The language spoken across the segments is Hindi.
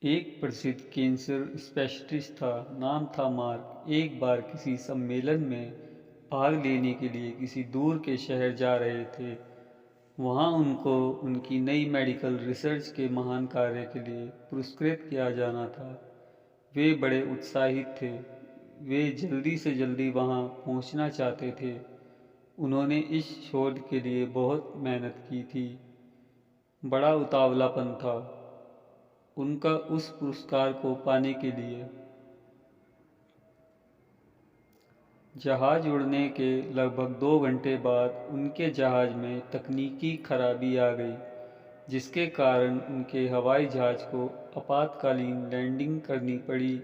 एक प्रसिद्ध कैंसर स्पेशलिस्ट था, नाम था मार्क। एक बार किसी सम्मेलन में भाग लेने के लिए किसी दूर के शहर जा रहे थे। वहाँ उनको उनकी नई मेडिकल रिसर्च के महान कार्य के लिए पुरस्कृत किया जाना था। वे बड़े उत्साहित थे। वे जल्दी से जल्दी वहाँ पहुँचना चाहते थे। उन्होंने इस शोध के लिए बहुत मेहनत की थी। बड़ा उतावलापन था उनका उस पुरस्कार को पाने के लिए। जहाज उड़ने के लगभग 2 घंटे बाद उनके जहाज में तकनीकी खराबी आ गई, जिसके कारण उनके हवाई जहाज को आपातकालीन लैंडिंग करनी पड़ी।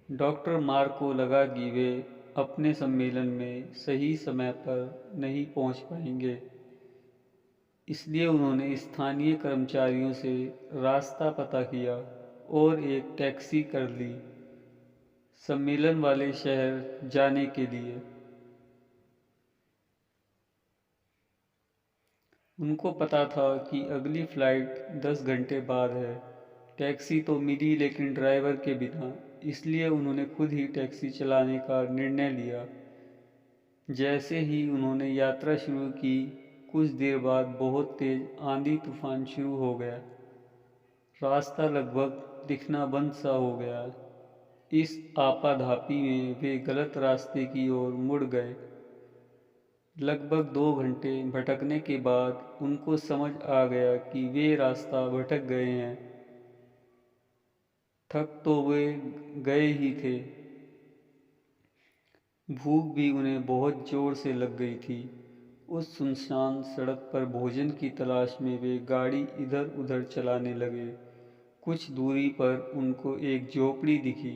डॉक्टर मार्क को लगा कि वे अपने सम्मेलन में सही समय पर नहीं पहुंच पाएंगे। इसलिए उन्होंने स्थानीय कर्मचारियों से रास्ता पता किया और एक टैक्सी कर ली सम्मेलन वाले शहर जाने के लिए। उनको पता था कि अगली फ्लाइट 10 घंटे बाद है। टैक्सी तो मिली लेकिन ड्राइवर के बिना, इसलिए उन्होंने खुद ही टैक्सी चलाने का निर्णय लिया। जैसे ही उन्होंने यात्रा शुरू की, कुछ देर बाद बहुत तेज आंधी तूफान शुरू हो गया। रास्ता लगभग दिखना बंद सा हो गया। इस आपाधापी में वे गलत रास्ते की ओर मुड़ गए। लगभग 2 घंटे भटकने के बाद उनको समझ आ गया कि वे रास्ता भटक गए हैं। थक तो वे गए ही थे, भूख भी उन्हें बहुत जोर से लग गई थी। उस सुनसान सड़क पर भोजन की तलाश में वे गाड़ी इधर उधर चलाने लगे। कुछ दूरी पर उनको एक झोपड़ी दिखी।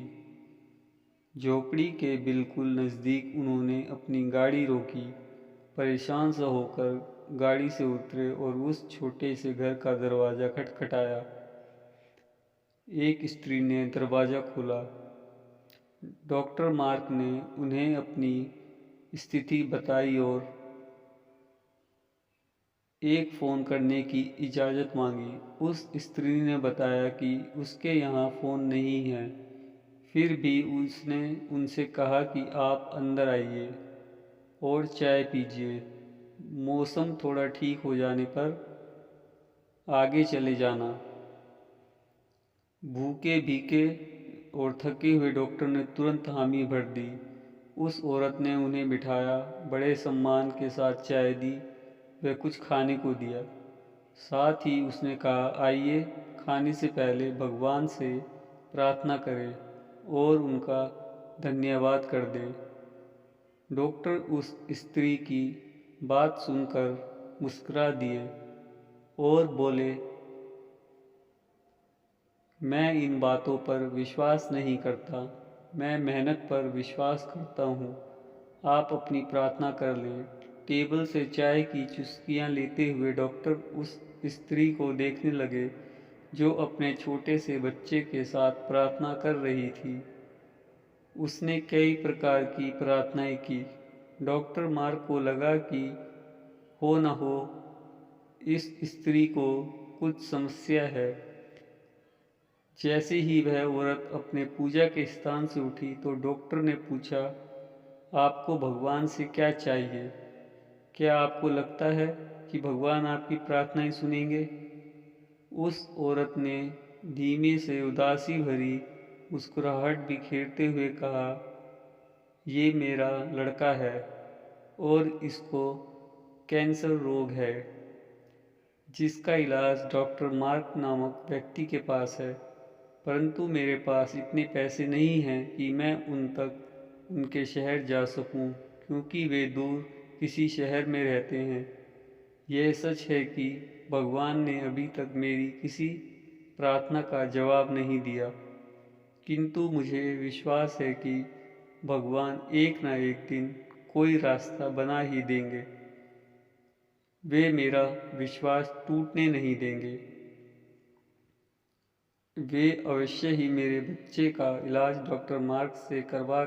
झोपड़ी के बिल्कुल नज़दीक उन्होंने अपनी गाड़ी रोकी। परेशान सा होकर गाड़ी से उतरे और उस छोटे से घर का दरवाज़ा खटखटाया। एक स्त्री ने दरवाज़ा खोला। डॉक्टर मार्क ने उन्हें अपनी स्थिति बताई और एक फ़ोन करने की इजाज़त मांगी। उस स्त्री ने बताया कि उसके यहाँ फ़ोन नहीं है। फिर भी उसने उनसे कहा कि आप अंदर आइए और चाय पीजिए। मौसम थोड़ा ठीक हो जाने पर आगे चले जाना। भूखे भीखे और थके हुए डॉक्टर ने तुरंत हामी भर दी। उस औरत ने उन्हें बिठाया, बड़े सम्मान के साथ चाय दी व कुछ खाने को दिया। साथ ही उसने कहा, आइए, खाने से पहले भगवान से प्रार्थना करें और उनका धन्यवाद कर दें। डॉक्टर उस स्त्री की बात सुनकर मुस्कुरा दिए और बोले, मैं इन बातों पर विश्वास नहीं करता, मैं मेहनत पर विश्वास करता हूँ। आप अपनी प्रार्थना कर लें। टेबल से चाय की चुस्कियाँ लेते हुए डॉक्टर उस स्त्री को देखने लगे जो अपने छोटे से बच्चे के साथ प्रार्थना कर रही थी। उसने कई प्रकार की प्रार्थनाएं की। डॉक्टर मार्क को लगा कि हो न हो इस स्त्री को कुछ समस्या है। जैसे ही वह औरत अपने पूजा के स्थान से उठी तो डॉक्टर ने पूछा, आपको भगवान से क्या चाहिए? क्या आपको लगता है कि भगवान आपकी प्रार्थनाएं सुनेंगे? उस औरत ने धीमे से उदासी भरी मुस्कुराहट बिखेरते हुए कहा, ये मेरा लड़का है और इसको कैंसर रोग है, जिसका इलाज डॉक्टर मार्क नामक व्यक्ति के पास है। परंतु मेरे पास इतने पैसे नहीं हैं कि मैं उनके शहर जा सकूं, क्योंकि वे दूर किसी शहर में रहते हैं। यह सच है कि भगवान ने अभी तक मेरी किसी प्रार्थना का जवाब नहीं दिया, किंतु मुझे विश्वास है कि भगवान एक न एक दिन कोई रास्ता बना ही देंगे। वे मेरा विश्वास टूटने नहीं देंगे। वे अवश्य ही मेरे बच्चे का इलाज डॉक्टर मार्क से करवा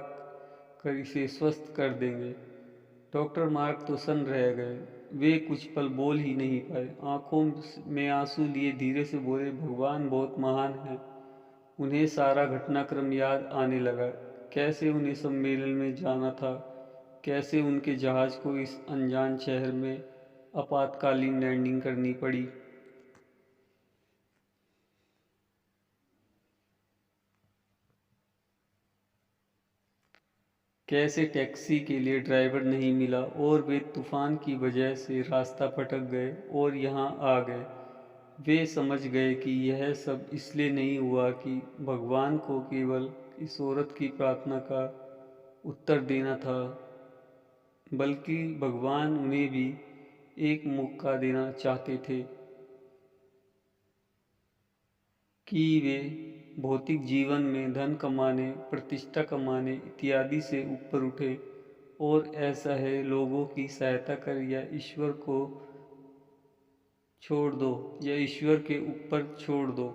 कर इसे स्वस्थ कर देंगे। डॉक्टर मार्क तो सन्न रह गए। वे कुछ पल बोल ही नहीं पाए। आंखों में आंसू लिए धीरे से बोले, भगवान बहुत महान है। उन्हें सारा घटनाक्रम याद आने लगा। कैसे उन्हें सम्मेलन में जाना था, कैसे उनके जहाज को इस अनजान शहर में आपातकालीन लैंडिंग करनी पड़ी। कैसे टैक्सी के लिए ड्राइवर नहीं मिला और वे तूफान की वजह से रास्ता भटक गए और यहाँ आ गए। वे समझ गए कि यह सब इसलिए नहीं हुआ कि भगवान को केवल इस औरत की प्रार्थना का उत्तर देना था, बल्कि भगवान उन्हें भी एक मौका देना चाहते थे कि वे भौतिक जीवन में धन कमाने, प्रतिष्ठा कमाने इत्यादि से ऊपर उठे। और ऐसा है, लोगों की सहायता कर या ईश्वर को छोड़ दो या ईश्वर के ऊपर छोड़ दो,